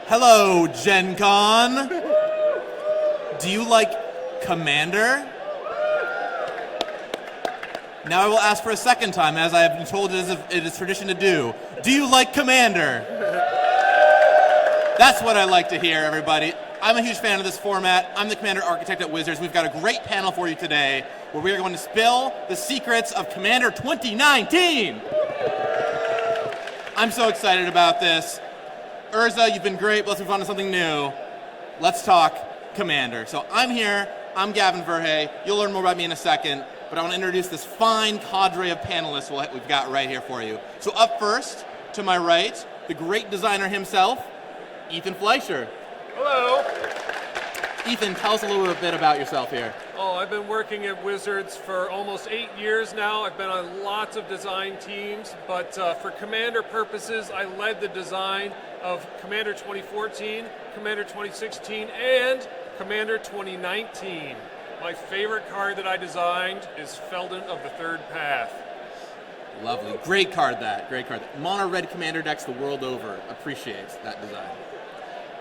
Hello, Gen Con. Do you like Commander? Now I will ask for a second time, as I have been told it is tradition to do. Do you like Commander? That's what I like to hear, everybody. I'm a huge fan of this format. I'm the Commander Architect at Wizards. We've got a great panel for you today, where we are going to spill the secrets of Commander 2019. I'm so excited about this. Urza, you've been great. Let's move on to something new. Let's talk Commander. So I'm here. I'm Gavin Verhey. You'll learn more about me in a second, but I want to introduce this fine cadre of panelists we've got right here for you. So up first, to my right, the great designer himself, Ethan Fleischer. Hello. Ethan, tell us a little bit about yourself here. Oh, I've been working at Wizards for almost 8 years now. I've been on lots of design teams, but for Commander purposes, I led the design of Commander 2014, Commander 2016, and Commander 2019. My favorite card that I designed is Felden of the Third Path. Lovely. Great card, that. Great card. Mono red Commander decks the world over appreciates that design.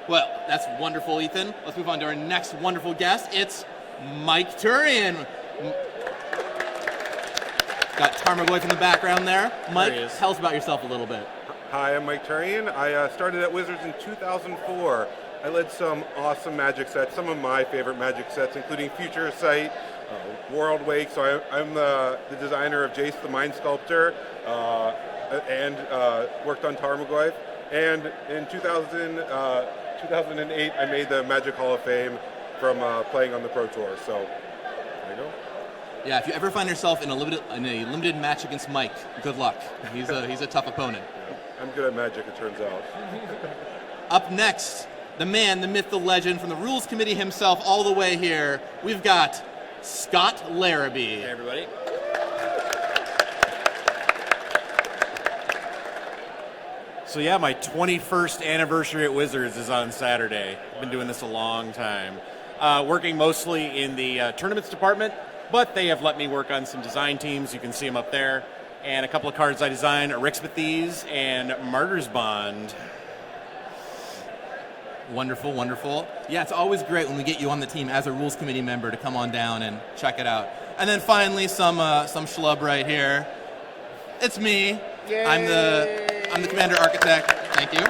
Well, that's wonderful, Ethan. Let's move on to our next wonderful guest. It's Mike Turian. Got Tarmogoyf in the background there. Mike, tell us about yourself a little bit. Hi, I'm Mike Turian. I started at Wizards in 2004. I led some awesome Magic sets, some of my favorite Magic sets, including Future Sight, World Wake. So I'm the designer of Jace the Mind Sculptor, and worked on Tarmogoyf. And in 2008, I made the Magic Hall of Fame from playing on the Pro Tour. So there you go. Yeah, if you ever find yourself in a limited match against Mike, good luck. He's a tough opponent. Yeah, I'm good at Magic, it turns out. Up next, the man, the myth, the legend, from the Rules Committee himself all the way here, we've got Scott Larabee. Hey, everybody. So yeah, my 21st anniversary at Wizards is on Saturday. I've been doing this a long time. Working mostly in the tournaments department, but they have let me work on some design teams. You can see them up there. And a couple of cards I designed, Arixmathes and Martyr's Bond. Wonderful, wonderful. Yeah, it's always great when we get you on the team as a Rules Committee member to come on down and check it out. And then finally, some schlub right here. It's me. Yay. I'm the Commander Architect. Thank you.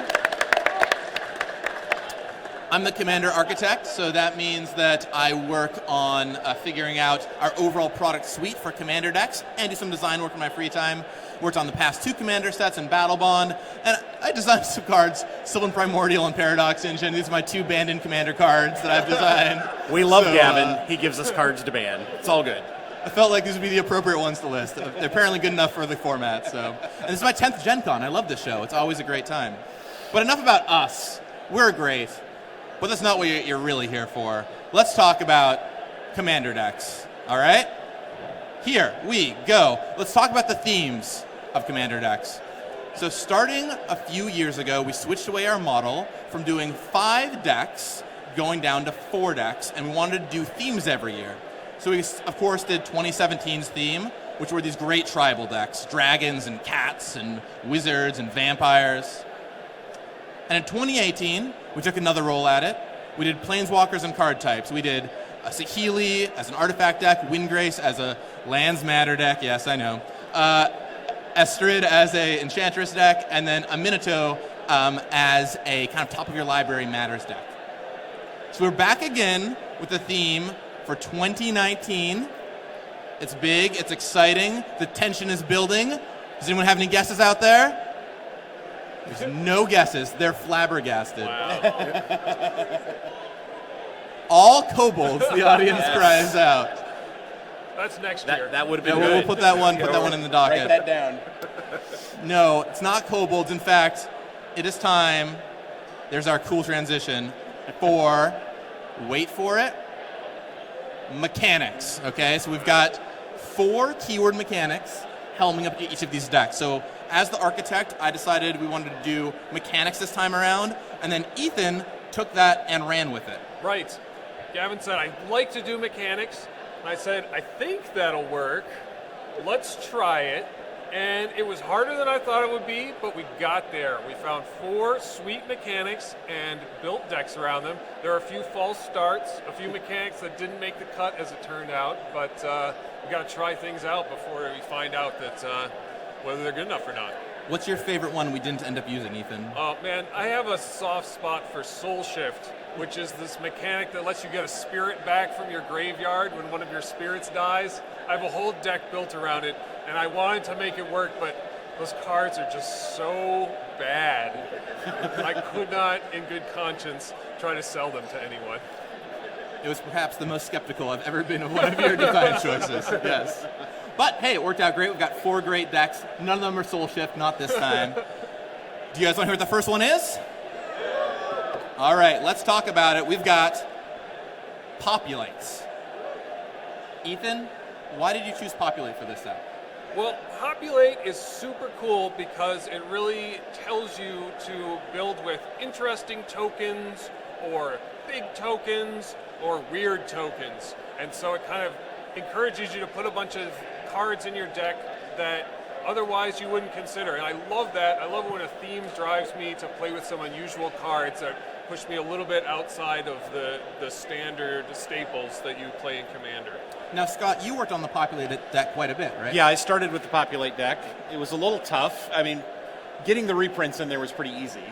I'm the Commander Architect, so that means that I work on figuring out our overall product suite for Commander decks and do some design work in my free time. Worked on the past 2 Commander sets and Battle Bond, and I designed some cards, Sylvan Primordial and Paradox Engine. These are my 2 banned-in Commander cards that I've designed. We love Gavin. He gives us cards to ban. It's all good. I felt like these would be the appropriate ones to list. They're apparently good enough for the format. So, and this is my 10th Gen Con. I love this show. It's always a great time. But enough about us. We're great. But that's not what you're really here for. Let's talk about Commander decks. All right? Here we go. Let's talk about the themes of Commander decks. So starting a few years ago, we switched away our model from doing 5 decks going down to 4 decks, and we wanted to do themes every year. So we, of course, did 2017's theme, which were these great tribal decks, dragons and cats and wizards and vampires. And in 2018, we took another roll at it. We did planeswalkers and card types. We did a Saheeli as an artifact deck, Windgrace as a lands matter deck, yes, I know, Estrid as a enchantress deck, and then a Minato as a kind of top of your library matters deck. So we're back again with the theme for 2019. It's big, it's exciting, the tension is building. Does anyone have any guesses out there? There's no guesses. They're flabbergasted. Wow. All kobolds, the audience cries out. That's next year. That would have been Yeah, good. we'll put that one in the docket. Write that down. No, it's not kobolds. In fact, it is time. There's our cool transition for, wait for it, mechanics. Okay, so we've got 4 keyword mechanics helming up each of these decks. So as the architect, I decided we wanted to do mechanics this time around, and then Ethan took that and ran with it. Right. Gavin said, I'd like to do mechanics. And I said, I think that'll work. Let's try it. And it was harder than I thought it would be, but we got there. We found 4 sweet mechanics and built decks around them. There are a few false starts, a few mechanics that didn't make the cut as it turned out, but we got to try things out before we find out that whether they're good enough or not. What's your favorite one we didn't end up using, Ethan? Oh man, I have a soft spot for Soul Shift, which is this mechanic that lets you get a spirit back from your graveyard when one of your spirits dies. I have a whole deck built around it, and I wanted to make it work, but those cards are just so bad. I could not, in good conscience, try to sell them to anyone. It was perhaps the most skeptical I've ever been of one of your design choices, yes. But hey, it worked out great. We've got 4 great decks. None of them are Soul Shift, not this time. Do you guys want to hear what the first one is? All right, let's talk about it. We've got Populates. Ethan, why did you choose Populate for this set? Well, Populate is super cool because it really tells you to build with interesting tokens or big tokens or weird tokens. And so it kind of encourages you to put a bunch of cards in your deck that otherwise you wouldn't consider. And I love that. I love it when a theme drives me to play with some unusual cards that push me a little bit outside of the standard staples that you play in Commander. Now, Scott, you worked on the Populate deck quite a bit, right? Yeah, I started with the Populate deck. It was a little tough. I mean, getting the reprints in there was pretty easy.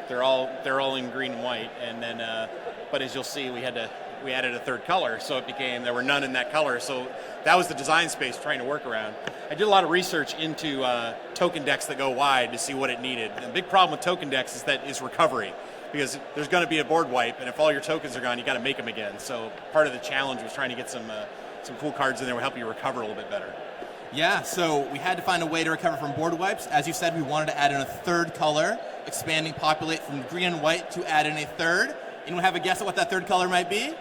They're all in green and white, and then but as you'll see, we added a third color, so it became there were none in that color. So that was the design space trying to work around. I did a lot of research into token decks that go wide to see what it needed. And the big problem with token decks is recovery, because there's going to be a board wipe, and if all your tokens are gone, you got to make them again. So part of the challenge was trying to get some cool cards in there that would help you recover a little bit better. Yeah, so we had to find a way to recover from board wipes. As you said, we wanted to add in a third color, expanding Populate from green and white to add in a third. Anyone have a guess at what that third color might be?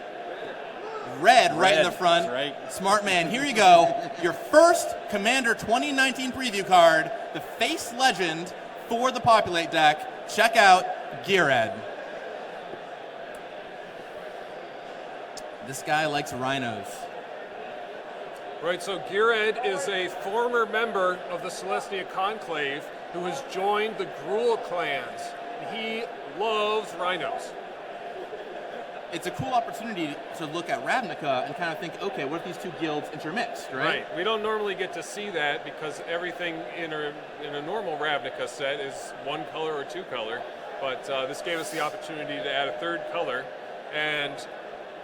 Red, right in the front. That's right. Smart man. Here you go. Your first Commander 2019 preview card, the face legend for the Populate deck. Check out Geared. This guy likes rhinos. Right, so Geared is a former member of the Celestia Conclave who has joined the Gruul clans. He loves rhinos. It's a cool opportunity to look at Ravnica and kind of think, okay, what if these two guilds intermixed, right? Right. We don't normally get to see that because everything in a normal Ravnica set is one color or two color, but this gave us the opportunity to add a third color, and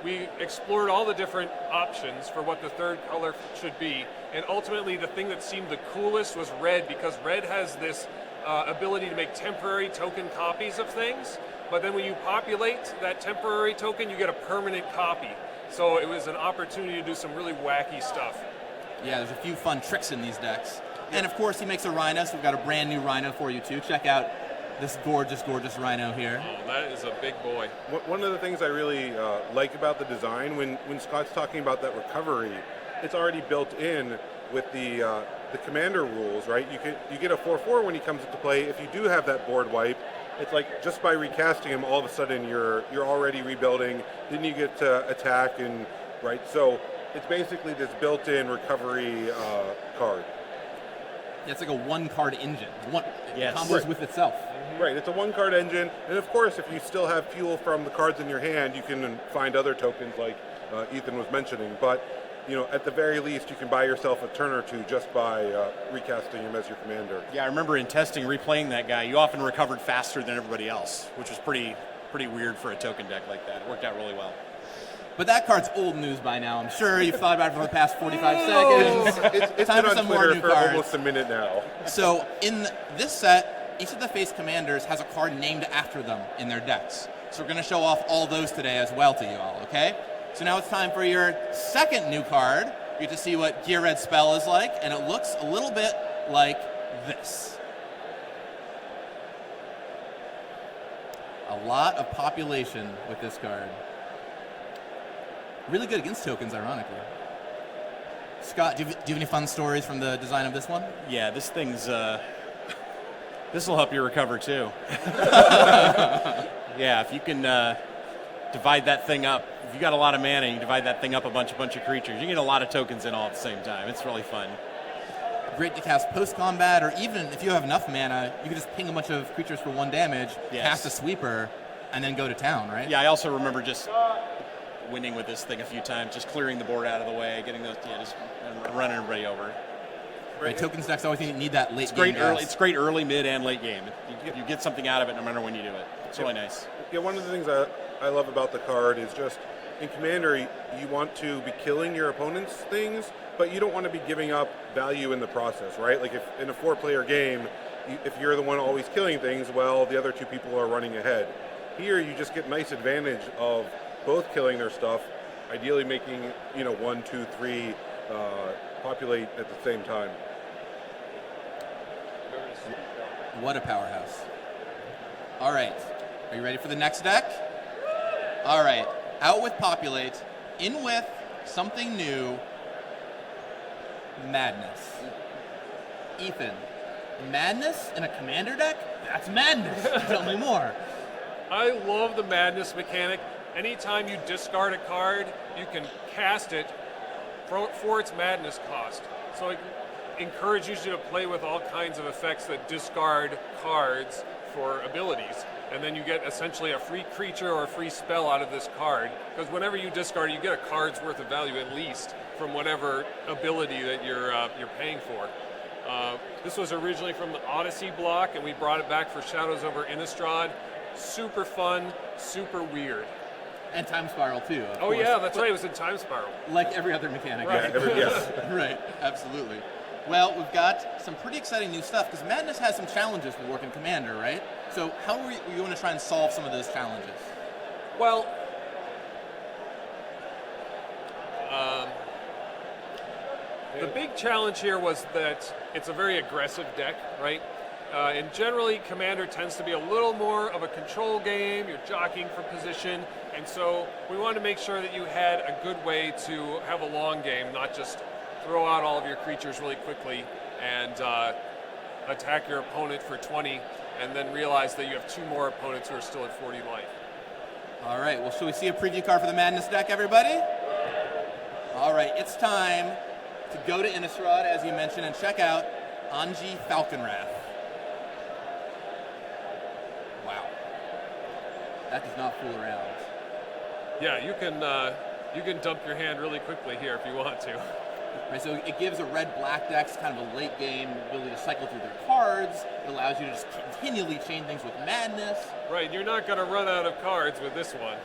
we explored all the different options for what the third color should be, and ultimately the thing that seemed the coolest was red, because red has this ability to make temporary token copies of things, but then when you populate that temporary token, you get a permanent copy. So it was an opportunity to do some really wacky stuff. Yeah, there's a few fun tricks in these decks. And of course, he makes a rhino, so we've got a brand new rhino for you too. Check out this gorgeous, gorgeous rhino here. Oh, that is a big boy. One of the things I really like about the design, when Scott's talking about that recovery, it's already built in with the Commander rules, right? You get a 4/4 when he comes into play. If you do have that board wipe, it's like just by recasting him, all of a sudden you're already rebuilding. Then you get to attack, and right. So it's basically this built-in recovery card. Yeah, it's like a one-card engine. Yes. It combos with itself. Right, it's a one-card engine, and of course, if you still have fuel from the cards in your hand, you can find other tokens like Ethan was mentioning. But at the very least, you can buy yourself a turn or two just by recasting him as your commander. Yeah, I remember in testing, replaying that guy, you often recovered faster than everybody else, which was pretty weird for a token deck like that. It worked out really well. But that card's old news by now. I'm sure you've thought about it for the past 45 seconds. It's Time been for some on more Twitter new for cards. almost a minute now. So in this set, each of the face commanders has a card named after them in their decks. So we're going to show off all those today as well to you all, okay? So now it's time for your second new card. You get to see what Geared spell is like, and it looks a little bit like this. A lot of population with this card. Really good against tokens, ironically. Scott, do you have any fun stories from the design of this one? Yeah, this thing's this will help you recover too. Yeah, if you can divide that thing up, if you got a lot of mana and you divide that thing up a bunch of creatures, you get a lot of tokens in all at the same time. It's really fun. great to cast post-combat, or even if you have enough mana, you can just ping a bunch of creatures for 1 damage, cast a sweeper, and then go to town, right? Yeah, I also remember just winning with this thing a few times, just clearing the board out of the way, getting those, just running everybody over. Right, tokens decks always need that late It's great game. early. It's great early, mid, and late game. You get something out of it no matter when you do it. It's really nice. Yeah, one of the things I love about the card is just in Commander, you want to be killing your opponent's things, but you don't want to be giving up value in the process, right? Like if in a 4-player game, if you're the one always killing things, well, the other 2 people are running ahead. Here, you just get nice advantage of both killing their stuff, ideally making 1, 2, 3 populate at the same time. What a powerhouse. All right, are you ready for the next deck? All right, out with Populate, in with something new, Madness. Ethan, Madness in a Commander deck? That's madness. Tell me more. I love the Madness mechanic. Anytime you discard a card, you can cast it for its Madness cost. So it encourages you to play with all kinds of effects that discard cards for abilities. And then you get essentially a free creature or a free spell out of this card. Because whenever you discard, you get a card's worth of value at least from whatever ability that you're paying for. This was originally from the Odyssey block, and we brought it back for Shadows over Innistrad. Super fun, super weird. And Time Spiral, too. Oh, course. yeah, that's right. It was in Time Spiral. Like every other mechanic. Right. Yes. Right, absolutely. Well, we've got some pretty exciting new stuff, because Madness has some challenges for working Commander, right? So how are you going to try and solve some of those challenges? Well, the big challenge here was that it's a very aggressive deck, right? And generally, Commander tends to be a little more of a control game. You're jockeying for position. And so we wanted to make sure that you had a good way to have a long game, not just throw out all of your creatures really quickly and attack your opponent for 20 and then realize that you have 2 more opponents who are still at 40 life. All right, well, shall we see a preview card for the Madness deck, everybody? All right, it's time to go to Innistrad, as you mentioned, and check out Anji Falconwrath. Wow. That does not fool around. Yeah, you can dump your hand really quickly here if you want to. Right, so it gives a red-black decks kind of a late game ability to cycle through their cards. It allows you to just continually chain things with Madness. Right, you're not going to run out of cards with this one.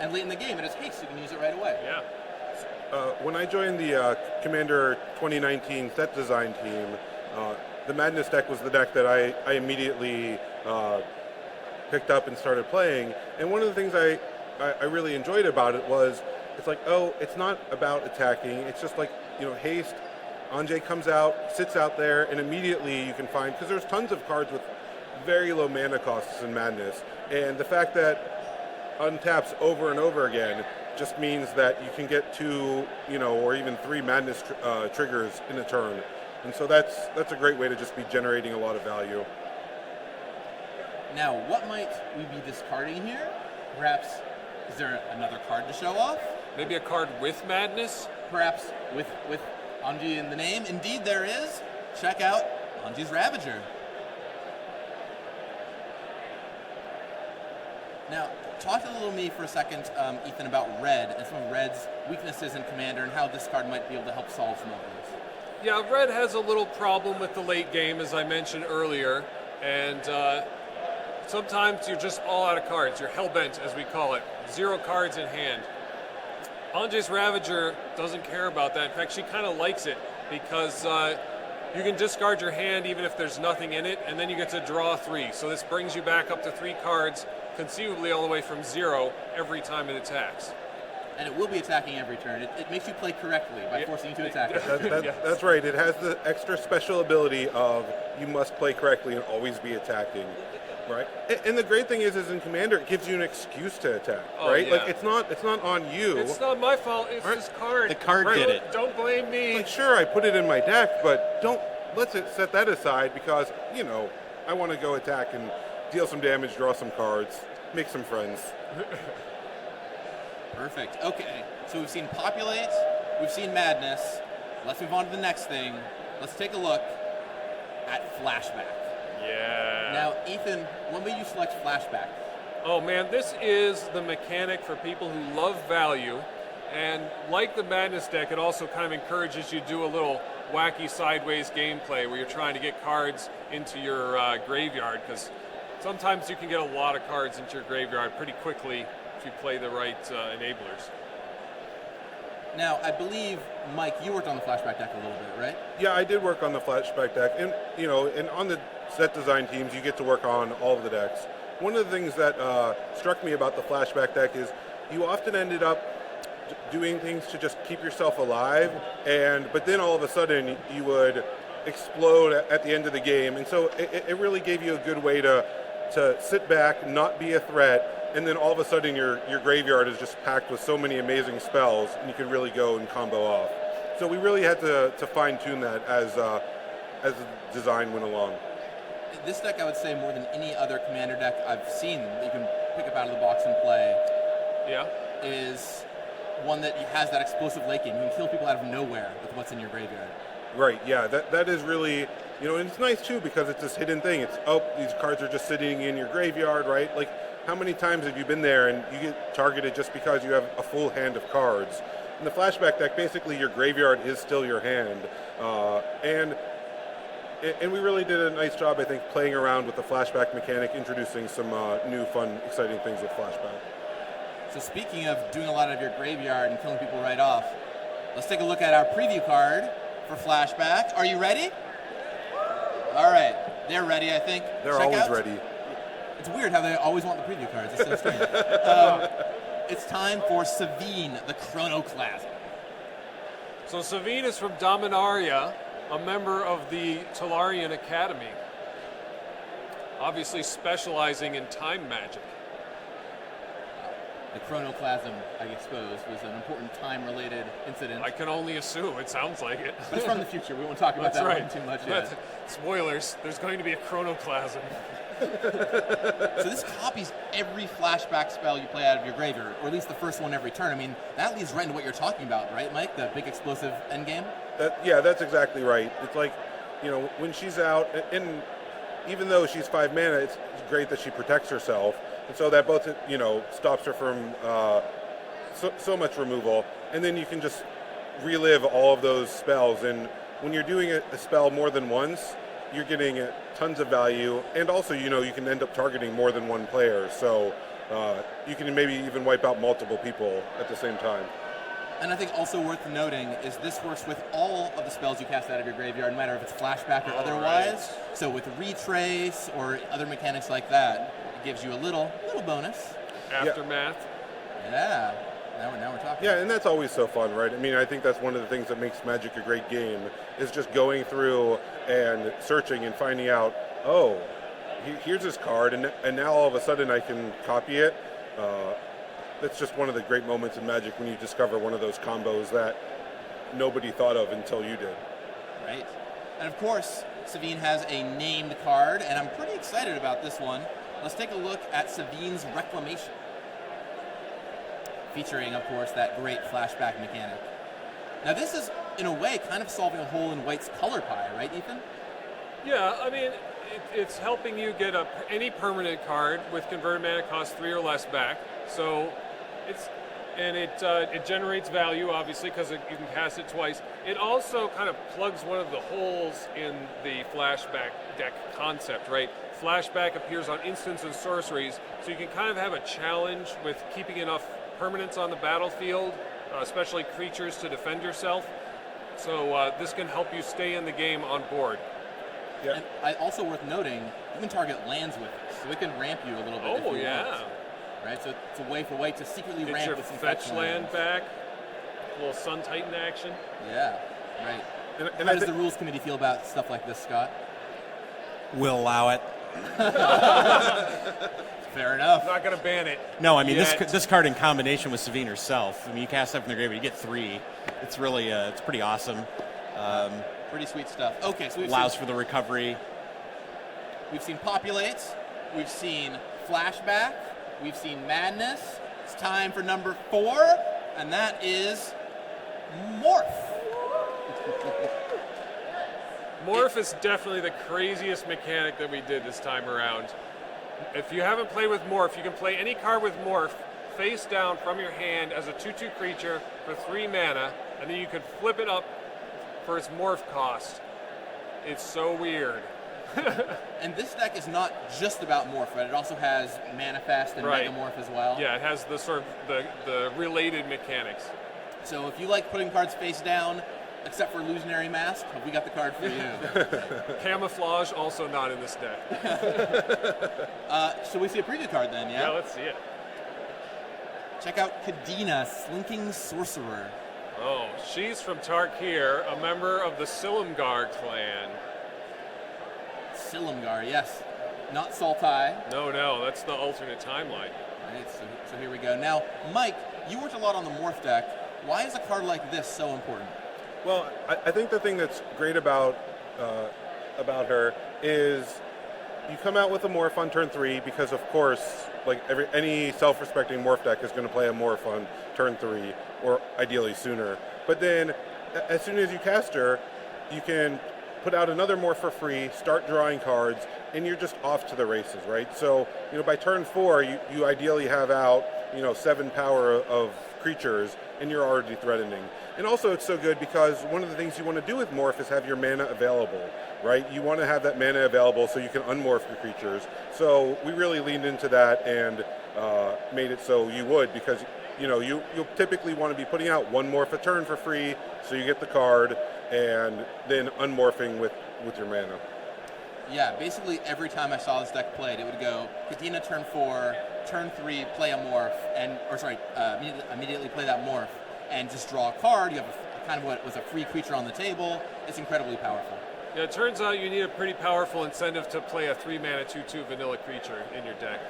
And late in the game, it has haste, so you can use it right away. Yeah. When I joined the Commander 2019 set design team, the Madness deck was the deck that I immediately picked up and started playing. And one of the things I really enjoyed about it was, it's like, oh, it's not about attacking. It's just like, haste. Anjay comes out, sits out there, and immediately you can find, because there's tons of cards with very low mana costs in Madness. And the fact that untaps over and over again just means that you can get 2, or even 3 Madness triggers in a turn. And so that's a great way to just be generating a lot of value. Now, what might we be discarding here? Perhaps, is there another card to show off? Maybe a card with Madness? Perhaps with Anji in the name? Indeed, there is. Check out Anji's Ravager. Now, talk to little me for a second, Ethan, about red and some of red's weaknesses in Commander and how this card might be able to help solve some of those. Yeah, red has a little problem with the late game, as I mentioned earlier, and sometimes you're just all out of cards. You're hell-bent, as we call it. 0 cards in hand. Anjay's Ravager doesn't care about that. In fact, she kind of likes it because you can discard your hand even if there's nothing in it, and then you get to draw 3. So this brings you back up to 3 cards, conceivably all the way from 0 every time it attacks. And it will be attacking every turn. It makes you play correctly by forcing you to attack. That's right. It has the extra special ability of you must play correctly and always be attacking. Right, and the great thing is in Commander, it gives you an excuse to attack. Right, yeah. like it's not on you. It's not my fault. It's this card. The card did it. Don't blame me. Like, sure, I put it in my deck, but let's set that aside because I want to go attack and deal some damage, draw some cards, make some friends. Perfect. Okay, so we've seen Populate, we've seen Madness. Let's move on to the next thing, let's take a look at Flashback. Yeah. Now, Ethan, when will you select Flashback? Oh man, this is the mechanic for people who love value, and like the Madness deck, it also kind of encourages you to do a little wacky sideways gameplay where you're trying to get cards into your graveyard, because sometimes you can get a lot of cards into your graveyard pretty quickly if you play the right enablers. Now, I believe, Mike, you worked on the Flashback deck a little bit, right? Yeah, I did work on the Flashback deck, and and on the set design teams, you get to work on all of the decks. One of the things that struck me about the Flashback deck is you often ended up doing things to just keep yourself alive, but then all of a sudden you would explode at the end of the game, and so it really gave you a good way to sit back, not be a threat, and then all of a sudden your graveyard is just packed with so many amazing spells, and you can really go and combo off. So we really had to fine-tune that as the design went along. This deck, I would say, more than any other Commander deck I've seen that you can pick up out of the box and play, is one that has that explosive late game. You can kill people out of nowhere with what's in your graveyard. Right, yeah, that is really, and it's nice too because it's this hidden thing. It's, these cards are just sitting in your graveyard, right? Like, how many times have you been there and you get targeted just because you have a full hand of cards? In the Flashback deck, basically your graveyard is still your hand. And we really did a nice job, I think, playing around with the Flashback mechanic, introducing some new, fun, exciting things with Flashback. So speaking of doing a lot of your graveyard and killing people right off, let's take a look at our preview card for Flashback. Are you ready? All right. They're ready, I think. They're always ready. It's weird how they always want the preview cards. It's so strange. It's time for Savine, the Chronoclasm. So Savine is from Dominaria, a member of the Turian Academy, obviously specializing in time magic. The Chronoclasm, I suppose, was an important time-related incident. I can only assume. It sounds like it. But it's from the future. We won't talk about that one too much yet. Spoilers. There's going to be a Chronoclasm. So this copies every Flashback spell you play out of your graveyard, or at least the first one every turn. I mean, that leads right into what you're talking about, right, Mike? The big explosive endgame? Yeah, that's exactly right. It's like, when she's out, and even though she's 5 mana, it's great that she protects herself. And so that both, stops her from so much removal. And then you can just relive all of those spells. And when you're doing a spell more than once, you're getting tons of value. And also, you can end up targeting more than one player. So you can maybe even wipe out multiple people at the same time. And I think also worth noting is this works with all of the spells you cast out of your graveyard, no matter if it's Flashback or otherwise. Right. So with Retrace or other mechanics like that, it gives you a little bonus. Aftermath. Yeah. Now we're talking. Yeah, and that's always so fun, right? I mean, I think that's one of the things that makes Magic a great game, is just going through and searching and finding out, here's this card, and now all of a sudden I can copy it. That's just one of the great moments in Magic when you discover one of those combos that nobody thought of until you did. Right. And of course, Savine has a named card, and I'm pretty excited about this one. Let's take a look at Savine's Reclamation, featuring, of course, that great Flashback mechanic. Now this is, in a way, kind of solving a hole in White's color pie, right, Ethan? Yeah, I mean, it's helping you get any permanent card with converted mana cost 3 or less back. So it generates value, obviously, because you can cast it twice. It also kind of plugs one of the holes in the Flashback deck concept, right? Flashback appears on instants and sorceries, so you can kind of have a challenge with keeping enough permanents on the battlefield, especially creatures, to defend yourself. So this can help you stay in the game on board. Yeah. And also worth noting, you can target lands with it, so it can ramp you a little bit. Oh, yeah. Want. Right, so it's a way for White to secretly get ramp your with some fetch land back. A little Sun Titan action. Yeah, right. And how does the rules committee feel about stuff like this, Scott? We'll allow it. Fair enough. Not going to ban it. No, I mean, this card in combination with Savine herself, I mean, you cast stuff in the graveyard, you get 3. It's really, it's pretty awesome. Pretty sweet stuff. Okay, so allows for the recovery. We've seen Populate. We've seen Flashback. We've seen Madness. It's time for number 4, and that is Morph. Morph is definitely the craziest mechanic that we did this time around. If you haven't played with Morph, you can play any card with Morph face down from your hand as a 2/2 creature for 3 mana, and then you can flip it up for its Morph cost. It's so weird. And this deck is not just about Morph, right? It also has Manifest and Right. Megamorph as well. Yeah, it has the sort of the related mechanics. So if you like putting cards face down, except for Illusionary Mask, we got the card for you. Camouflage also not in this deck. Should we see a preview card then, Yeah, let's see it. Check out Kadena, Slinking Sorcerer. Oh, she's from Tarkir, a member of the Silumgar clan. Silumgar, yes. Not Sultai. No, that's the alternate timeline. Right, so here we go. Now, Mike, you worked a lot on the Morph deck. Why is a card like this so important? Well, I think the thing that's great about her is you come out with a Morph on turn 3 because, of course, like any self-respecting Morph deck is going to play a Morph on turn 3, or ideally sooner. But then, as soon as you cast her, you can put out another Morph for free, start drawing cards, and you're just off to the races, right? So, by turn 4, you ideally have out, 7 power of creatures, and you're already threatening. And also it's so good because one of the things you want to do with Morph is have your mana available, right? You want to have that mana available so you can unmorph your creatures. So we really leaned into that and made it so you would, because you'll typically want to be putting out 1 Morph a turn for free, so you get the card, and then unmorphing with your mana. Yeah, basically every time I saw this deck played, it would go Kadena turn 4, turn 3, play a Morph, immediately play that Morph, and just draw a card. You have kind of what was a free creature on the table. It's incredibly powerful. Yeah, it turns out you need a pretty powerful incentive to play a 3-mana 2/2 vanilla creature in your deck.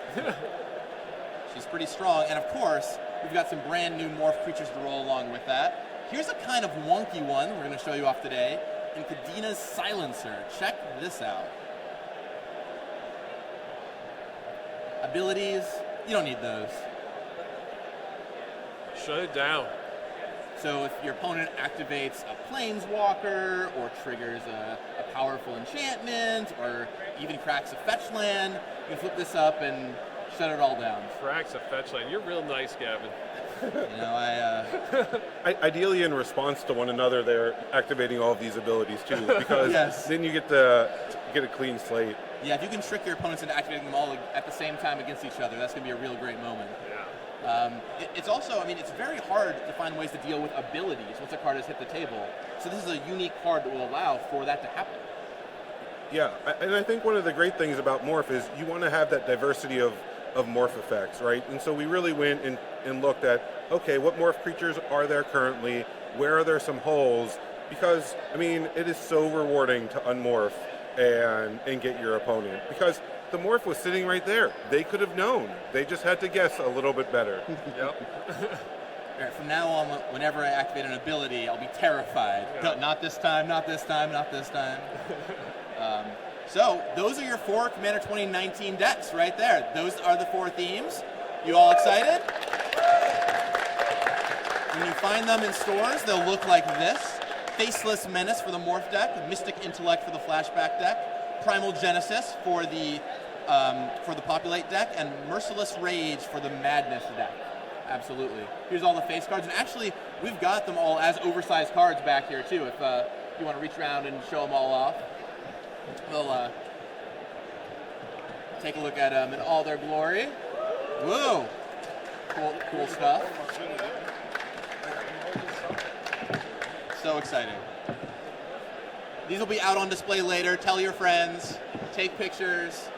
She's pretty strong, and of course, we've got some brand new Morph creatures to roll along with that. Here's a kind of wonky one we're going to show you off today, in Kadena's Silencer. Check this out. Abilities, you don't need those. Shut it down. So if your opponent activates a Planeswalker, or triggers a powerful enchantment, or even cracks a fetch land, you can flip this up and shut it all down. Cracks a fetch land. You're real nice, Gavin. Ideally, in response to one another, they're activating all of these abilities too, because Yes. then you get to get a clean slate. Yeah, if you can trick your opponents into activating them all at the same time against each other, that's going to be a real great moment. Yeah. It's also, it's very hard to find ways to deal with abilities once a card has hit the table. So this is a unique card that will allow for that to happen. Yeah, and I think one of the great things about Morph is you want to have that diversity of Morph effects, right? And so we really went and looked at, okay, what Morph creatures are there currently? Where are there some holes? Because, it is so rewarding to unmorph and get your opponent. Because the Morph was sitting right there. They could have known. They just had to guess a little bit better. Yep. All right, from now on, whenever I activate an ability, I'll be terrified. Yeah. No, not this time, not this time, not this time. So those are your 4 Commander 2019 decks right there. Those are the 4 themes. You all excited? When you find them in stores, they'll look like this. Faceless Menace for the Morph deck, Mystic Intellect for the Flashback deck, Primal Genesis for the Populate deck, and Merciless Rage for the Madness deck. Absolutely. Here's all the face cards, and actually, we've got them all as oversized cards back here too. If you want to reach around and show them all off, we'll take a look at them in all their glory. Whoa! Cool stuff. So exciting. These will be out on display later. Tell your friends. Take pictures.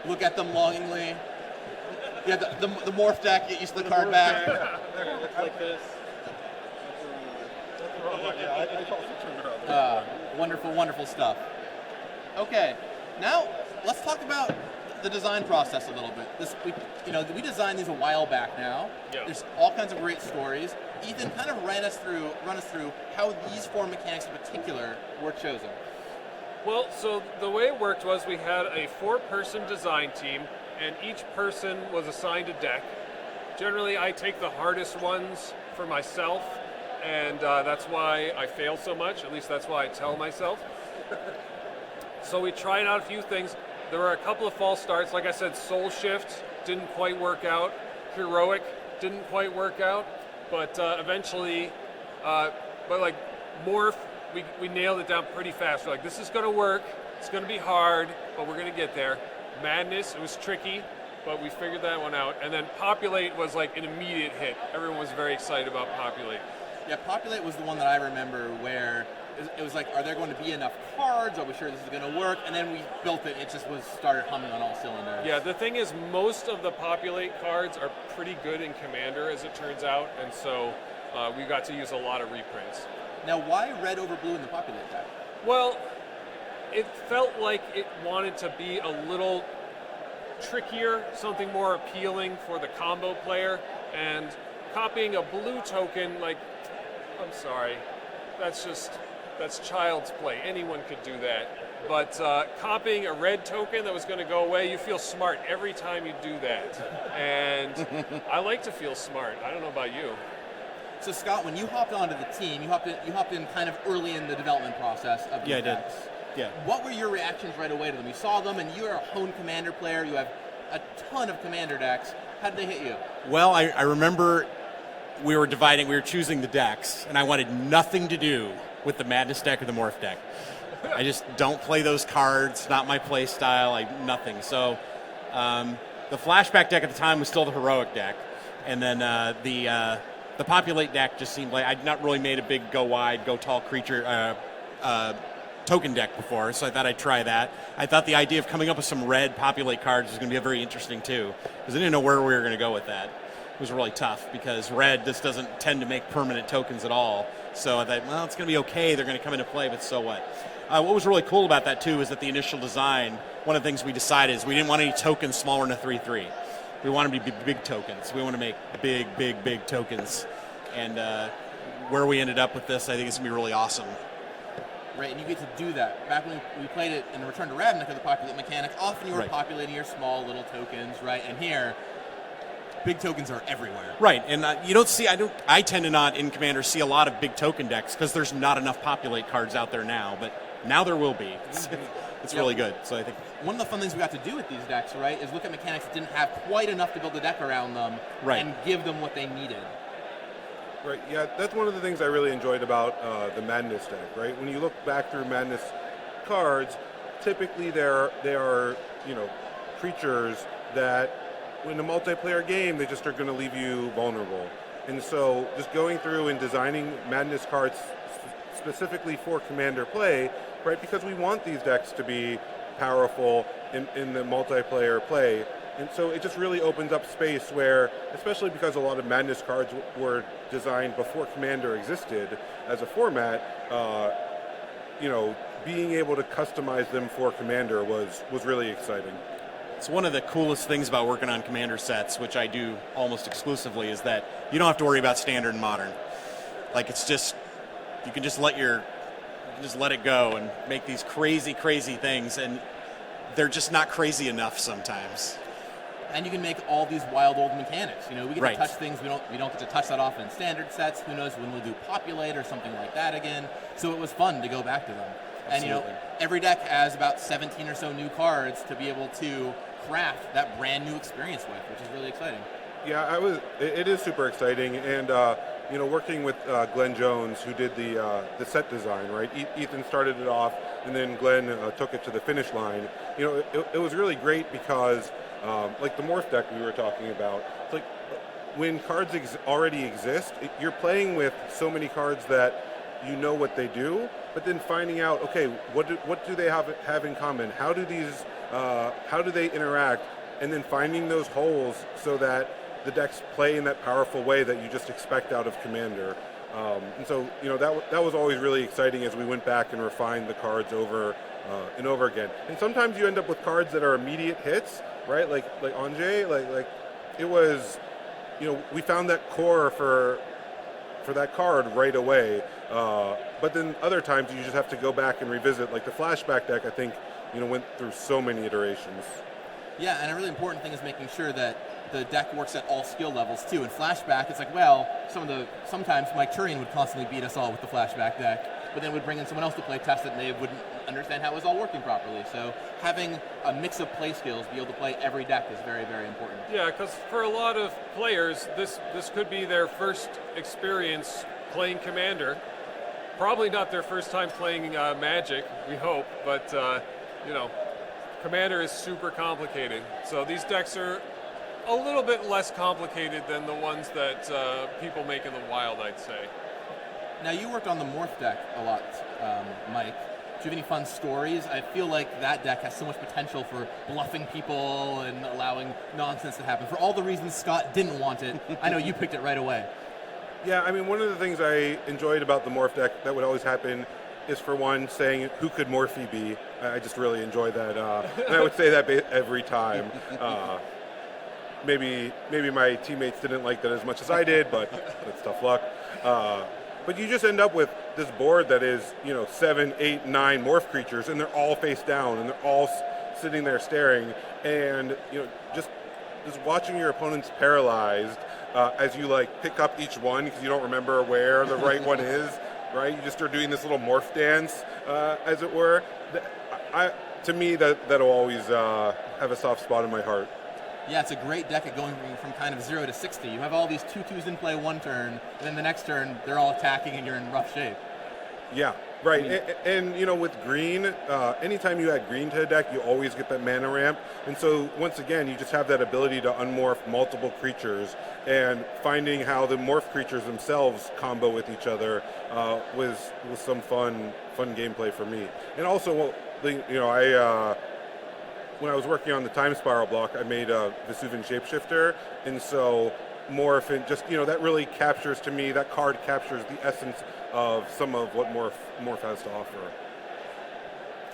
Look at them longingly. Yeah, the Morph deck, get used to the card back. Like this. Wonderful, wonderful stuff. Okay, now let's talk about the design process a little bit. We designed these a while back now. Yeah. There's all kinds of great stories. Ethan kind of run us through how these 4 mechanics in particular were chosen. Well, so the way it worked was we had a 4-person design team, and each person was assigned a deck. Generally, I take the hardest ones for myself, and that's why I fail so much. At least that's why I tell myself. So we tried out a few things. There were a couple of false starts. Like I said, Soul Shift didn't quite work out. Heroic didn't quite work out. But eventually, but like Morph, we nailed it down pretty fast. We're like, this is going to work. It's going to be hard, but we're going to get there. Madness, it was tricky, but we figured that one out. And then Populate was like an immediate hit. Everyone was very excited about Populate. Yeah, Populate was the one that I remember where it was like, are there going to be enough cards? Are we sure this is going to work? And then we built it. It just started humming on all cylinders. Yeah, the thing is, most of the Populate cards are pretty good in Commander, as it turns out, and so we got to use a lot of reprints. Now, why red over blue in the Populate deck? Well, it felt like it wanted to be a little trickier, something more appealing for the combo player, and copying a blue token, like, I'm sorry, that's child's play. Anyone could do that. But copying a red token that was going to go away, you feel smart every time you do that. And I like to feel smart. I don't know about you. So Scott, when you hopped onto the team, you hopped in kind of early in the development process of these decks. Yeah. What were your reactions right away to them? You saw them, and you're a honed Commander player. You have a ton of Commander decks. How did they hit you? Well, I remember we were choosing the decks, and I wanted nothing to do with the Madness deck or the Morph deck. I just don't play those cards, not my play style, nothing. So the Flashback deck at the time was still the Heroic deck, and then the Populate deck just seemed like I'd not really made a big go wide, go tall creature token deck before, so I thought I'd try that. I thought the idea of coming up with some red Populate cards was going to be very interesting too, because I didn't know where we were going to go with that. It was really tough because red just doesn't tend to make permanent tokens at all. So I thought, well, it's going to be okay. They're going to come into play, but so what? What was really cool about that too is that the initial design, one of the things we decided is we didn't want any tokens smaller than a 3/3. We want them to be big tokens. We want to make big tokens. And where we ended up with this, I think it's going to be really awesome. Right, and you get to do that. Back when we played it in the Return to Ravnica, the Populate mechanics, often you were populating your small little tokens, right? And here, big tokens are everywhere. Right, and you don't see, I tend to not in Commander see a lot of big token decks because there's not enough Populate cards out there now, but now there will be. It's really good. So I think one of the fun things we got to do with these decks, right, is look at mechanics that didn't have quite enough to build a deck around them, and give them what they needed. Right, yeah, that's one of the things I really enjoyed about the Madness deck, right? When you look back through Madness cards, typically they are, creatures that in a multiplayer game, they just are going to leave you vulnerable. And so just going through and designing Madness cards specifically for Commander play, right, because we want these decks to be powerful in the multiplayer play. And so it just really opens up space where, especially because a lot of Madness cards were designed before Commander existed as a format, being able to customize them for Commander was really exciting. It's one of the coolest things about working on Commander sets, which I do almost exclusively, is that you don't have to worry about Standard and Modern. Like, it's just, you can just let it go and make these crazy things, and they're just not crazy enough sometimes. And you can make all these wild old mechanics. We get to touch things we don't get to touch that often in standard sets. Who knows when we'll do Populate or something like that again. So it was fun to go back to them. Absolutely. And every deck has about 17 or so new cards to be able to craft that brand new experience with, which is really exciting. Yeah, it is super exciting, and working with Glenn Jones, who did the set design, right? Ethan started it off, and then Glenn took it to the finish line. It was really great because, like the Morph deck we were talking about, it's like when cards already exist, you're playing with so many cards that you know what they do, but then finding out, okay, what do they have in common? How do they interact? And then finding those holes so that the decks play in that powerful way that you just expect out of Commander. And so, that was always really exciting as we went back and refined the cards over and over again. And sometimes you end up with cards that are immediate hits, right? Like Anjay, like it was, we found that core for that card right away. But then other times you just have to go back and revisit. Like the Flashback deck, I think, went through so many iterations. Yeah, and a really important thing is making sure that the deck works at all skill levels too. In Flashback, it's like, well, sometimes my Turian would constantly beat us all with the Flashback deck, but then would bring in someone else to play test it, and they wouldn't understand how it was all working properly. So having a mix of play skills, be able to play every deck is very, very important. Yeah, because for a lot of players, this could be their first experience playing Commander. Probably not their first time playing Magic, we hope, but Commander is super complicated. So these decks are a little bit less complicated than the ones that people make in the wild, I'd say. Now, you worked on the Morph deck a lot, Mike. Do you have any fun stories? I feel like that deck has so much potential for bluffing people and allowing nonsense to happen. For all the reasons Scott didn't want it, I know you picked it right away. Yeah, I mean, one of the things I enjoyed about the Morph deck that would always happen is, for one, saying, who could Morphy be? I just really enjoy that. And I would say that every time. Maybe my teammates didn't like that as much as I did, but that's tough luck. But you just end up with this board that is, 7, 8, 9 Morph creatures, and they're all face down, and they're all sitting there staring. And, just watching your opponents paralyzed as you, pick up each one because you don't remember where the right one is, right? You just start doing this little Morph dance, as it were. To me, that'll always have a soft spot in my heart. Yeah, it's a great deck at going from kind of 0 to 60. You have all these 2/2s in play one turn, and then the next turn they're all attacking and you're in rough shape. Yeah, right. And with green, anytime you add green to a deck, you always get that mana ramp. And so once again, you just have that ability to unmorph multiple creatures, and finding how the morph creatures themselves combo with each other was some fun gameplay for me. And also, when I was working on the Time Spiral block, I made a Vesuvian Shapeshifter, and so Morph, and just, that really captures, to me, that card captures the essence of some of what Morph has to offer.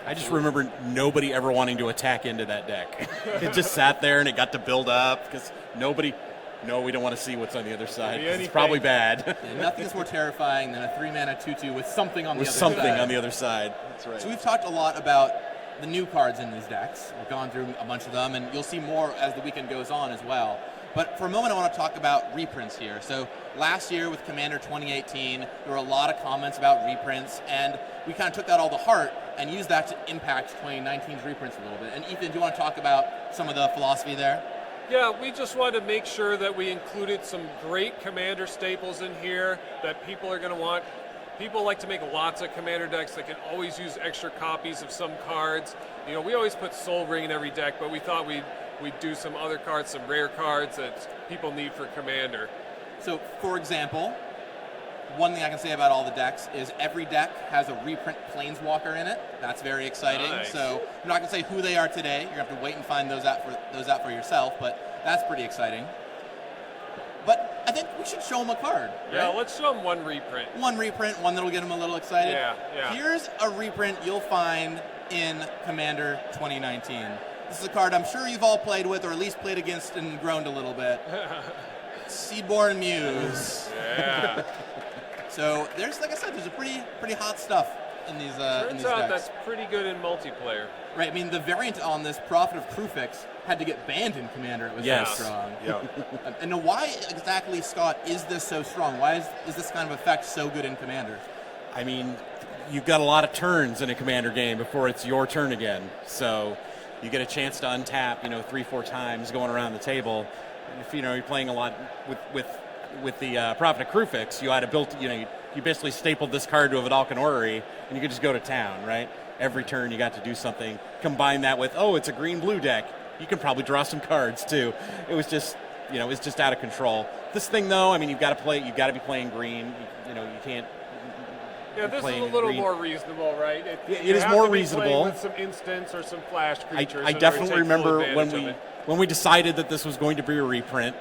I just remember nobody ever wanting to attack into that deck. It just sat there and it got to build up because we don't want to see what's on the other side. It's probably bad. Yeah, nothing's more terrifying than a 3-mana 2/2 with something on the other side. With something on the other side. That's right. So we've talked a lot about the new cards in these decks. We've gone through a bunch of them, and you'll see more as the weekend goes on as well. But for a moment, I want to talk about reprints here. So last year with Commander 2018, there were a lot of comments about reprints, and we kind of took that all to heart and used that to impact 2019's reprints a little bit. And Ethan, do you want to talk about some of the philosophy there? Yeah, we just wanted to make sure that we included some great Commander staples in here that people are going to want. People like to make lots of Commander decks that can always use extra copies of some cards. We always put Soul Ring in every deck, but we thought we'd do some other cards, some rare cards that people need for Commander. So, for example, one thing I can say about all the decks is every deck has a reprint Planeswalker in it. That's very exciting. Nice. So I'm not going to say who they are today. You're going to have to wait and find those out for yourself, but that's pretty exciting. But I think we should show them a card. Yeah, right? let's show them one reprint. One reprint, one that'll get them a little excited. Yeah. Here's a reprint you'll find in Commander 2019. This is a card I'm sure you've all played with, or at least played against and groaned a little bit. Seedborn Muse. Yeah. So there's, like I said, there's a pretty hot stuff in these Turns out decks. that's pretty good in multiplayer. Right. I mean, the variant on this, Prophet of Krufix, had to get banned in Commander. It was so strong. Yeah. And why exactly, Scott, is this so strong? Why is this kind of effect so good in Commander? I mean, you've got a lot of turns in a Commander game before it's your turn again. So you get a chance to untap, 3-4 times going around the table. If you're playing a lot with the Prophet of Krufix, you had a you basically stapled this card to a Vidalcan Orrery, and you could just go to town, right? Every turn you got to do something. Combine that with, it's a green-blue deck. You can probably draw some cards too. It was just, it's just out of control. This thing though, I mean, you've got to be playing green. You can't. Yeah, this is a little more reasonable, right? It is more reasonable. With some instants or some flash creatures. I definitely remember when we decided that this was going to be a reprint.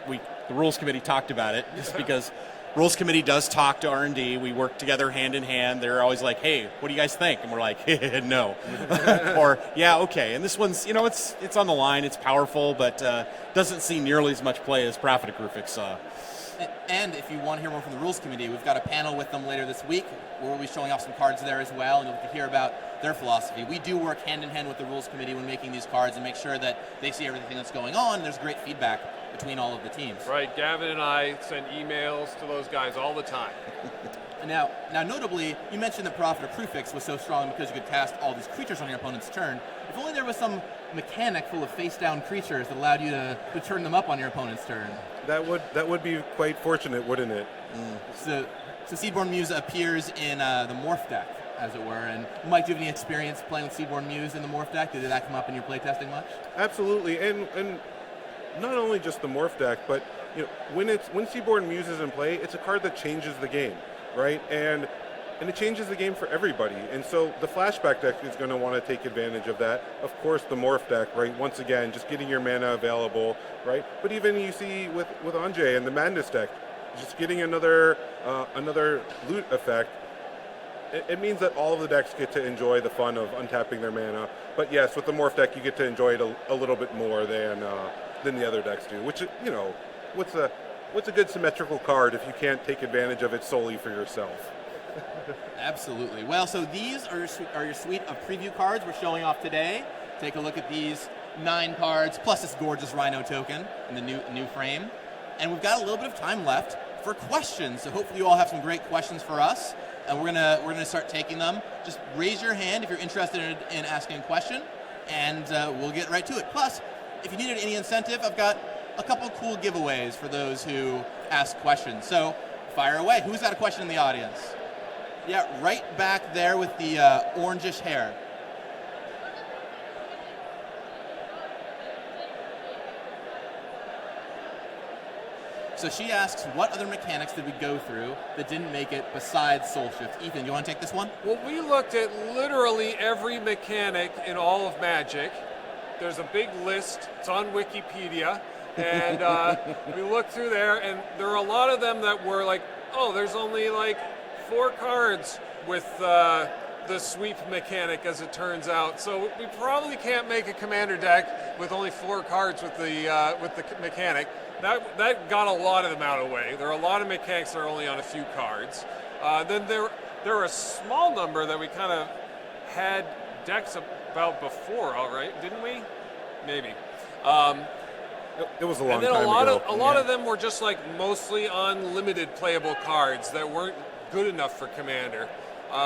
The rules committee talked about it just because rules committee does talk to R&D. We work together hand in hand. They're always like, "Hey, what do you guys think?" And we're like, "No," or "Yeah, okay." And this one's, it's on the line. It's powerful, but doesn't see nearly as much play as Prophet of Krufix saw. And if you want to hear more from the rules committee, we've got a panel with them later this week where we'll be showing off some cards there as well, and you'll get to hear about their philosophy. We do work hand in hand with the rules committee when making these cards and make sure that they see everything that's going on. There's great feedback between all of the teams. Right, Gavin and I send emails to those guys all the time. Now, notably, you mentioned that Prophet of Prefix was so strong because you could cast all these creatures on your opponent's turn. If only there was some mechanic full of face-down creatures that allowed you to turn them up on your opponent's turn. That would be quite fortunate, wouldn't it? So Seedborn Muse appears in the Morph deck, as it were. And Mike, do you have any experience playing with Seedborn Muse in the Morph deck? Did that come up in your playtesting much? Absolutely, and not only just the Morph deck, but when Seedborn Muse is in play, it's a card that changes the game, right? And it changes the game for everybody. And so the Flashback deck is going to want to take advantage of that. Of course, the Morph deck, right? Once again, just getting your mana available, right? But even you see with Anjay and the Madness deck, just getting another loot effect. It means that all of the decks get to enjoy the fun of untapping their mana. But yes, with the Morph deck, you get to enjoy it a little bit more than the other decks do. Which, what's a good symmetrical card if you can't take advantage of it solely for yourself? Absolutely. Well, so these are your suite of preview cards we're showing off today. Take a look at these 9 cards, plus this gorgeous Rhino token in the new frame. And we've got a little bit of time left for questions. So hopefully you all have some great questions for us. And we're gonna start taking them. Just raise your hand if you're interested in asking a question, and we'll get right to it. Plus, if you needed any incentive, I've got a couple cool giveaways for those who ask questions. So fire away. Who's got a question in the audience? Yeah, right back there with the orangish hair. So she asks, what other mechanics did we go through that didn't make it besides Soul Shift? Ethan, you want to take this one? Well, we looked at literally every mechanic in all of Magic. There's a big list. It's on Wikipedia. And we looked through there, and there are a lot of them that were like, oh, there's only like 4 cards with the sweep mechanic, as it turns out. So we probably can't make a commander deck with only 4 cards with the mechanic. That got a lot of them out of the way. There are a lot of mechanics that are only on a few cards. Then there are a small number that we kind of had decks about before, all right, didn't we? Maybe. It was a long time ago. And then a lot of them were just like mostly unlimited playable cards that weren't good enough for Commander.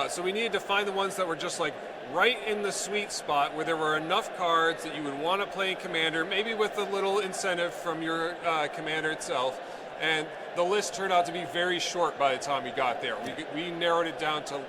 So we needed to find the ones that were just like right in the sweet spot where there were enough cards that you would want to play in Commander, maybe with a little incentive from your Commander itself. And the list turned out to be very short by the time we got there. We narrowed it down to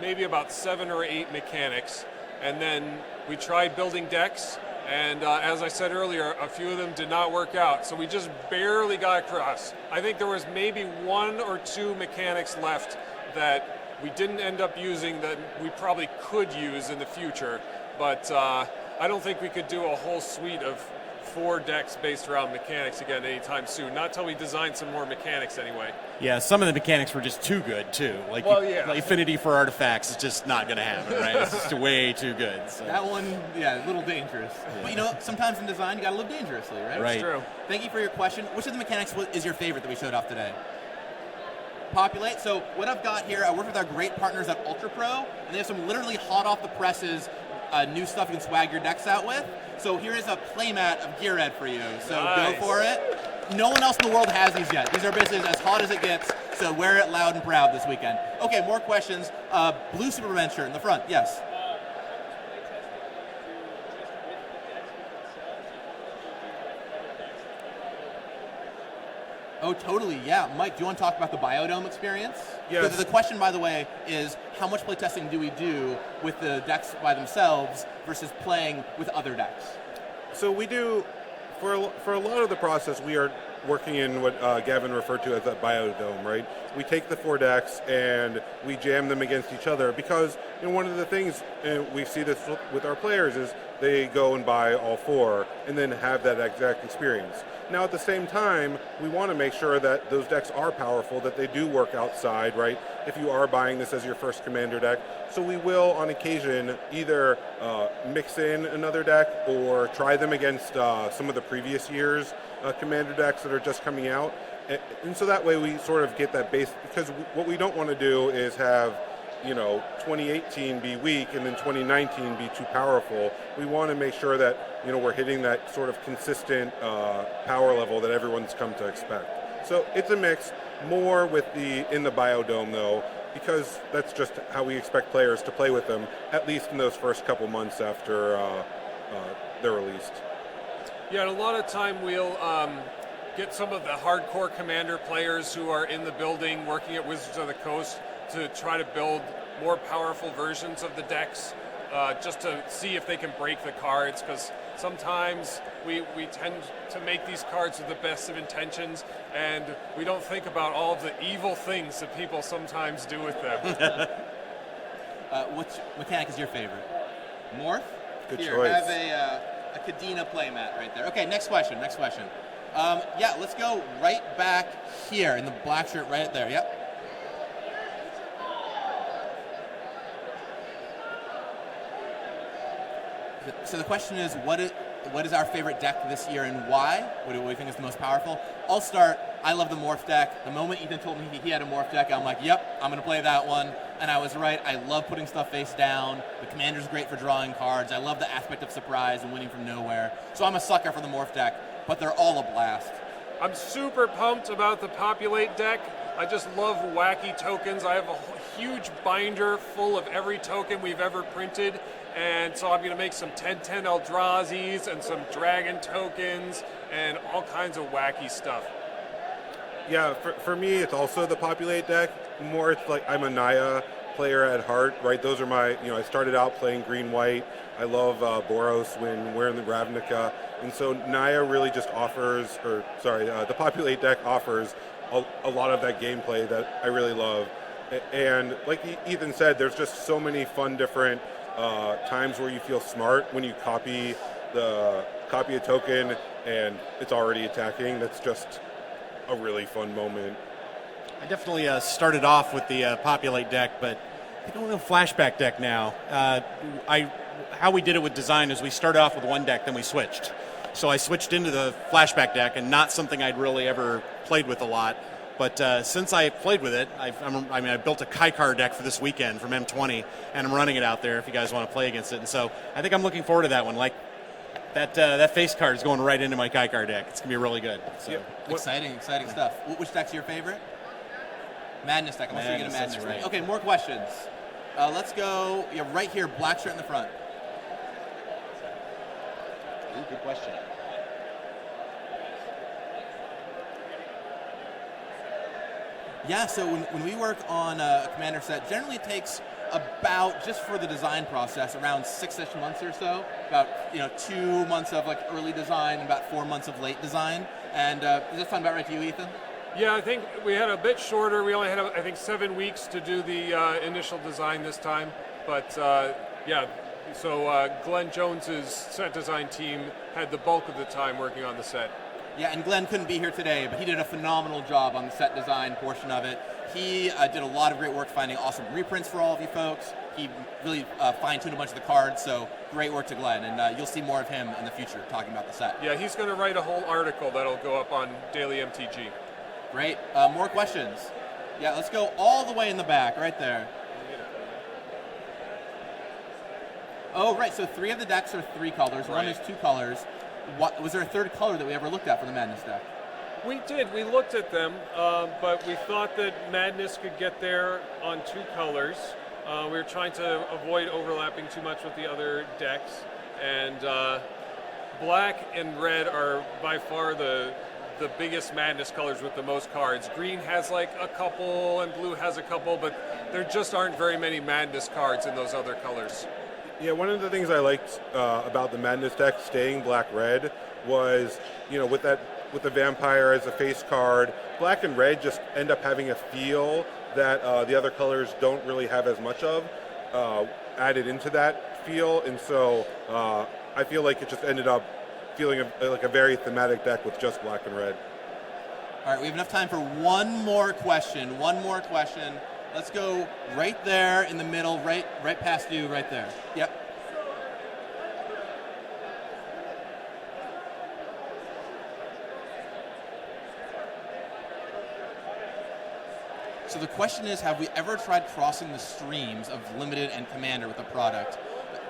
maybe about 7 or 8 mechanics. And then we tried building decks. And as I said earlier, a few of them did not work out. So we just barely got across. I think there was maybe 1 or 2 mechanics left that we didn't end up using that we probably could use in the future. But I don't think we could do a whole suite of 4 decks based around mechanics again anytime soon. Not until we design some more mechanics anyway. Yeah, some of the mechanics were just too good, too. Like Affinity for Artifacts is just not going to happen, right? It's just way too good. So. That one, a little dangerous. But sometimes in design, you got to live dangerously, right? Right. That's true. Thank you for your question. Which of the mechanics is your favorite that we showed off today? Populate. So what I've got here, I work with our great partners at Ultra Pro, and they have some literally hot off the presses new stuff you can swag your decks out with. So here is a playmat of Gear Ed for you. So nice. Go for it. No one else in the world has these yet. These are basically as hot as it gets, so wear it loud and proud this weekend. Okay, more questions. Blue Superman shirt in the front, yes. Oh, totally, yeah. Mike, do you want to talk about the Biodome experience? Yes. The question, by the way, is how much playtesting do we do with the decks by themselves versus playing with other decks? So we do, for a lot of the process, we are working in what Gavin referred to as a biodome, right? We take the 4 decks and we jam them against each other because one of the things, and we see this with our players, is they go and buy all 4 and then have that exact experience. Now, at the same time, we want to make sure that those decks are powerful, that they do work outside, right? If you are buying this as your first Commander deck. So we will, on occasion, either mix in another deck or try them against some of the previous year's Commander decks that are just coming out. And so that way we sort of get that base, because what we don't want to do is have 2018 be weak and then 2019 be too powerful. We want to make sure that we're hitting that sort of consistent power level that everyone's come to expect. So it's a mix, more with in the Biodome though, because that's just how we expect players to play with them, at least in those first couple months after they're released. Yeah, and a lot of time we'll get some of the hardcore Commander players who are in the building working at Wizards of the Coast to try to build more powerful versions of the decks, just to see if they can break the cards, because sometimes we tend to make these cards with the best of intentions, and we don't think about all of the evil things that people sometimes do with them. Which mechanic is your favorite? Morph? Good Here, choice. have a Kadena playmat right there. Okay, next question. Yeah, let's go right back here in the black shirt right there. Yep. So the question is, what is our favorite deck this year and why? What do we think is the most powerful? I'll start. I love the Morph deck. The moment Ethan told me he had a Morph deck, I'm like, yep, I'm going to play that one. And I was right. I love putting stuff face down. The Commander's great for drawing cards. I love the aspect of surprise and winning from nowhere. So I'm a sucker for the Morph deck, but they're all a blast. I'm super pumped about the Populate deck. I just love wacky tokens. I have a huge binder full of every token we've ever printed, and so I'm going to make some 10/10 Eldrazi's and some dragon tokens and all kinds of wacky stuff. Yeah, for me, it's also the Populate deck. More, it's like I'm a Naya player at heart, right? Those are my, I started out playing green-white. I love Boros when we're in the Ravnica. And so Naya really just offers, the Populate deck offers a lot of that gameplay that I really love. And like Ethan said, there's just so many fun different times where you feel smart when you copy a token and it's already attacking. That's just a really fun moment. I definitely started off with the Populate deck, but I think I'm going to Flashback deck now. How we did it with design is we started off with one deck, then we switched. So I switched into the Flashback deck, and not something I'd really ever played with a lot. But since I played with it, I built a Kaikar deck for this weekend from M20, and I'm running it out there if you guys want to play against it. And so I think I'm looking forward to that one. Like that face card is going right into my Kaikar deck. It's going to be really good. So. Yeah. Exciting stuff. Which deck's your favorite? Madness deck. I'm sure you get a Madness deck. Right. Okay, more questions. Let's go right here, black shirt in the front. Ooh, good question. Yeah, so when we work on a Commander set, generally it takes about, just for the design process, around 6-ish months or so. About 2 months of like early design and about 4 months of late design. And does that sound about right to you, Ethan? Yeah, I think we had a bit shorter. We only had, I think, 7 weeks to do the initial design this time. But yeah, so Glenn Jones's set design team had the bulk of the time working on the set. Yeah, and Glenn couldn't be here today, but he did a phenomenal job on the set design portion of it. He did a lot of great work finding awesome reprints for all of you folks. He really fine-tuned a bunch of the cards, so great work to Glenn, and you'll see more of him in the future talking about the set. Yeah, he's going to write a whole article that'll go up on Daily MTG. Great. More questions? Yeah, let's go all the way in the back, right there. Oh, right, so 3 of the decks are 3 colors, Right. one is 2 colors. Was there a third color that we ever looked at for the Madness deck? We did. We looked at them, but we thought that Madness could get there on 2 colors. We were trying to avoid overlapping too much with the other decks, and black and red are by far the biggest Madness colors with the most cards. Green has like a couple, and blue has a couple, but there just aren't very many Madness cards in those other colors. Yeah, one of the things I liked about the Madness deck staying black-red was, with the vampire as a face card, black and red just end up having a feel that the other colors don't really have as much of added into that feel, and so I feel like it just ended up feeling like a very thematic deck with just black and red. All right, we have enough time for one more question. Let's go right there in the middle, right past you, right there. Yep. So the question is, have we ever tried crossing the streams of Limited and Commander with the product?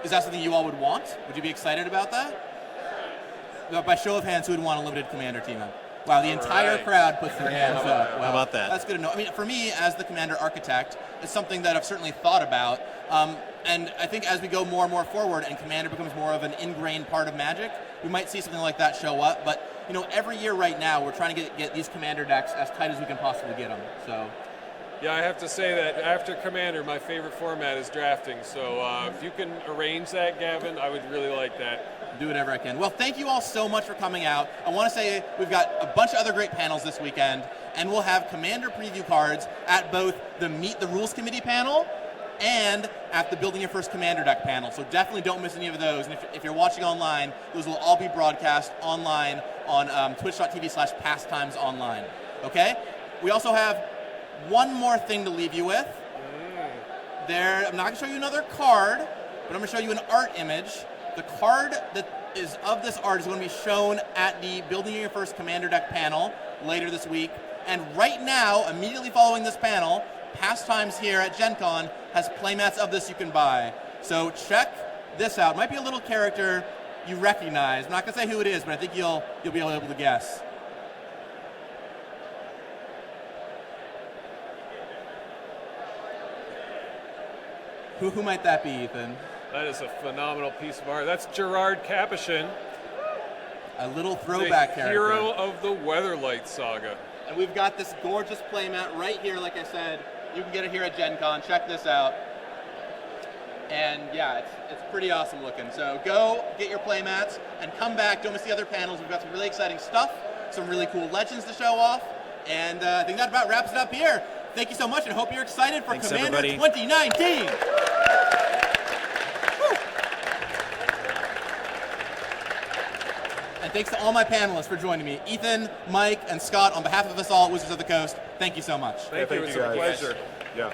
Is that something you all would want? Would you be excited about that? By show of hands, who would want a Limited Commander team up? Wow, the entire crowd puts their hands up. Wow, how about that? That's good to know. I mean, for me, as the Commander architect, it's something that I've certainly thought about. And I think as we go more and more forward and Commander becomes more of an ingrained part of Magic, we might see something like that show up. But, you know, every year right now, we're trying to get these Commander decks as tight as we can possibly get them. So. Yeah, I have to say that after Commander, my favorite format is drafting. So if you can arrange that, Gavin, I would really like that. Do whatever I can. Well, thank you all so much for coming out. I want to say we've got a bunch of other great panels this weekend, and we'll have Commander preview cards at both the Meet the Rules Committee panel and at the Building Your First Commander Deck panel. So definitely don't miss any of those. And if you're watching online, those will all be broadcast online on twitch.tv/pastimes online. Okay? We also have one more thing to leave you with. I'm not going to show you another card, but I'm going to show you an art image. The card that is of this art is going to be shown at the Building Your First Commander Deck panel later this week. And right now, immediately following this panel, Pastimes here at Gen Con has playmats of this you can buy. So check this out. Might be a little character you recognize. I'm not going to say who it is, but I think you'll be able to guess. Who might that be, Ethan? That is a phenomenal piece of art. That's Gerard Capuchin, A little throwback the character. hero of the Weatherlight saga. And we've got this gorgeous playmat right here, like I said. You can get it here at Gen Con. Check this out. And yeah, it's pretty awesome looking. So go get your playmats and come back. Don't miss the other panels. We've got some really exciting stuff, some really cool legends to show off. And I think that about wraps it up here. Thank you so much, and hope you're excited for Thanks, Commander everybody. 2019. And thanks to all my panelists for joining me. Ethan, Mike, and Scott, on behalf of us all at Wizards of the Coast, thank you so much. Thank you. thank It's you a guys. pleasure. Yeah.